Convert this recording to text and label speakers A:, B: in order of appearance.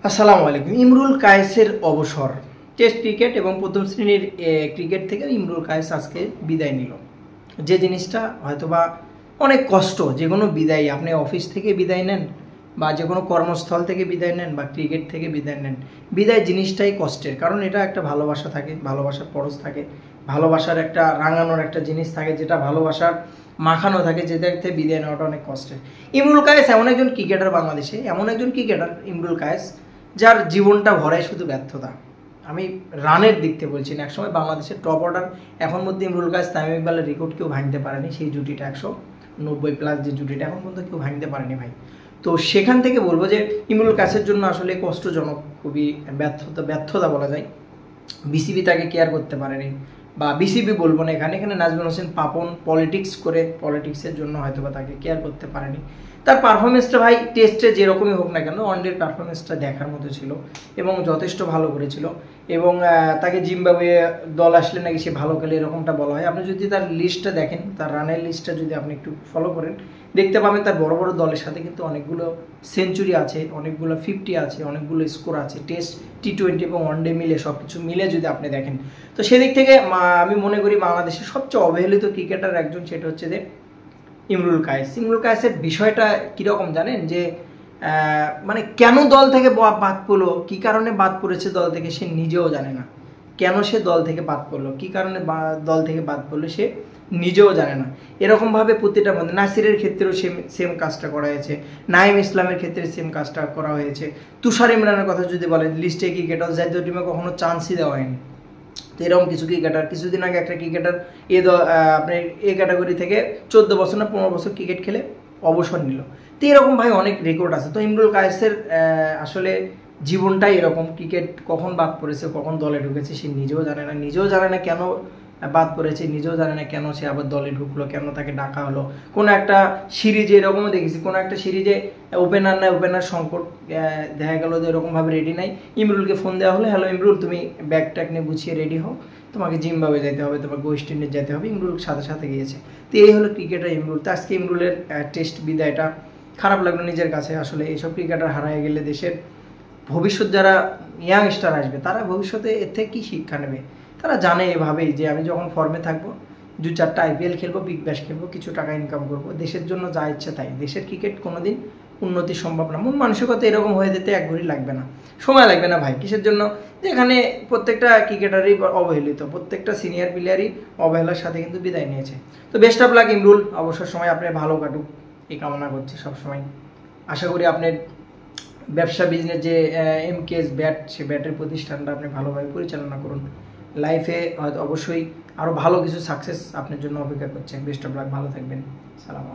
A: আসসালামু আলাইকুম। ইমরুল কায়েসের অবসর। টেস্ট ক্রিকেট এবং প্রথম শ্রেণীর ক্রিকেট থেকে ইমরুল কায়েস আজকে বিদায় নিল। যে জিনিসটা হয়তোবা অনেক কষ্ট, যে কোনো বিদায়, আপনি অফিস থেকে বিদায় নেন বা যে কোনো কর্মস্থল থেকে বিদায় নেন বা ক্রিকেট থেকে বিদায় নেন, বিদায় জিনিসটাই কষ্টের। কারণ এটা একটা ভালোবাসা থাকে, ভালোবাসার পরশ থাকে, ভালোবাসার একটা রাঙানোর একটা জিনিস থাকে, যেটা ভালোবাসার মাখানো থাকে, যেটা থেকে বিদায় নেওয়াটা অনেক কষ্টের। ইমরুল কায়েস এমন একজন ক্রিকেটার, বাংলাদেশে এমন একজন ক্রিকেটার ইমরুল কায়েস, যার জীবনটা ভরাই শুধু ব্যর্থতা। আমি রানের দিক থেকে বলছি না, একসময় বাংলাদেশের টপ অর্ডার, এখন মধ্যে ইমরুল কায়েস তামিম ইকবালের রেকর্ড কেউ ভাঙতে পারেনি। সেই জুটিটা 190+ যে জুটিটা এখন পর্যন্ত কেউ ভাঙতে পারেনি ভাই। তো সেখান থেকে বলবো যে ইমরুল কায়েসের জন্য আসলে কষ্টজনক, খুবই ব্যর্থতা বলা যায়। বিসিবি তাকে কেয়ার করতে পারেনি, বা বিসিবি বলবো না, এখানে নাজমুল হোসেন পাপন পলিটিক্সের জন্য হয়তো বা তাকে কেয়ার করতে পারেনি। তার পারফরমেন্সটা ভাই টেস্টে যেরকমই হোক না কেন, ওয়ানডের পারফরমেন্সটা দেখার মতো ছিল এবং যথেষ্ট ভালো করেছিল। এবং তাকে জিম্বাবুয়ে দল আসলে নাকি সে ভালো খেলে, এরকমটা বলা হয়। আপনি যদি তার লিস্টটা দেখেন, তার রানের লিস্টটা যদি আপনি একটু ফলো করেন, দেখতে পাবেন তার বড় বড় দলের সাথে কিন্তু অনেকগুলো সেঞ্চুরি আছে, অনেকগুলো 50 আছে, অনেকগুলো স্কোর আছে। টেস্ট, টি20 এবং ওয়ানডে মিলে সব কিছু মিলে যদি আপনি দেখেন, তো সেদিক থেকে আমি মনে করি বাংলাদেশের সবচেয়ে অবহেলিত ক্রিকেটার একজন, সেটা হচ্ছে যে ইমরুল কায়েস। ইমরুল কায়েসের বিষয়টা কীরকম জানেন, যে মানে কেন দল থেকে বাদ পড়লো, কী কারণে বাদ পড়েছে দল থেকে, সে নিজেও জানে না। কেন সে দল থেকে বাদ পড়লো, কী কারণে দল থেকে বাদ পড়লো, সে নিজেও জানে না। এরকমভাবে প্রতিটা মধ্যে নাসিরের ক্ষেত্রেও সেম কাজটা করা হয়েছে, নাইম ইসলামের ক্ষেত্রে সেম কাজটা করা হয়েছে। তুষার ইমরানের কথা যদি বলেন, লিস্টে ক্রিকেটার জাতীয় টিমে কখনো চান্সই দেওয়া হয়নি। তো এরকম কিছু ক্রিকেটার, কিছুদিন আগে একটা ক্রিকেটার আপনার এ ক্যাটাগরি থেকে 14 বছর না 15 বছর ক্রিকেট খেলে অবসর নিল। তো এরকম ভাই অনেক রেকর্ড আছে। তো ইমরুল কায়েসের আসলে জীবনটাই এরকম, ক্রিকেট কখন বাদ পড়েছে, কখন দলে ঢুকেছে সে নিজেও জানে না কেন বাদ পড়েছে, নিজেও জানে না কেন সে আবার দলে ঢুকলো, কেন তাকে ডাকা হলো। কোনো একটা সিরিজে এরকমও দেখেছি, কোনো একটা সিরিজে ওপেনার সংকট, দেখা গেল যে এরকমভাবে রেডি নাই, ইমরুলকে ফোন দেওয়া হলো, হ্যালো ইমরুল, তুমি ব্যাগ ট্যাগ নিয়ে গুছিয়ে রেডি হও, তোমাকে জিম্বাবুয়ে যেতে হবে, তোমাকে ওয়েস্ট ইন্ডিজ যেতে হবে। ইমরুল সাথে সাথে গিয়েছে। তো এই হলো ক্রিকেটার ইমরুল। তো আজকে ইমরুলের টেস্ট বিদায়টা খারাপ লাগলো নিজের কাছে। আসলে এইসব ক্রিকেটার হারায় গেলে দেশের ভবিষ্যৎ যারা ইয়াং স্টার আসবে, তারা ভবিষ্যতে এর থেকে কী শিক্ষা নেবে? তারা জানে এভাবেই যে আমি যখন ফর্মে থাকবো, 2-4টা IPL খেলবো, বিগ ব্যাশ খেলবো, কিছু টাকা ইনকাম করবো, দেশের জন্য যা ইচ্ছে তাই। দেশের ক্রিকেট কোনোদিন উন্নতি সম্ভব না। মন মানসিকতা এরকম হয়ে যেতে 1 ঘড়ি লাগবে না, সময় লাগবে না ভাই। কিসের জন্য? যেখানে প্রত্যেকটা ক্রিকেটারই অবহেলিত, প্রত্যেকটা সিনিয়র প্লেয়ারই অবহেলার সাথে কিন্তু বিদায় নিয়েছে। তো বেস্ট অফ লাক ইমরুল, অবসর সময় আপনার ভালো কাটুক এই কামনা করছি সবসময়। আশা করি আপনার ব্যবসা বিজনেস যে MKS ব্যাট, সে ব্যাটের প্রতিষ্ঠানটা আপনি ভালোভাবে পরিচালনা করুন। লাইফে হয়তো অবশ্যই আরও ভালো কিছু সাকসেস আপনার জন্য অপেক্ষা করছে। বেস্ট অফ লাক, ভালো থাকবেন। সালাম।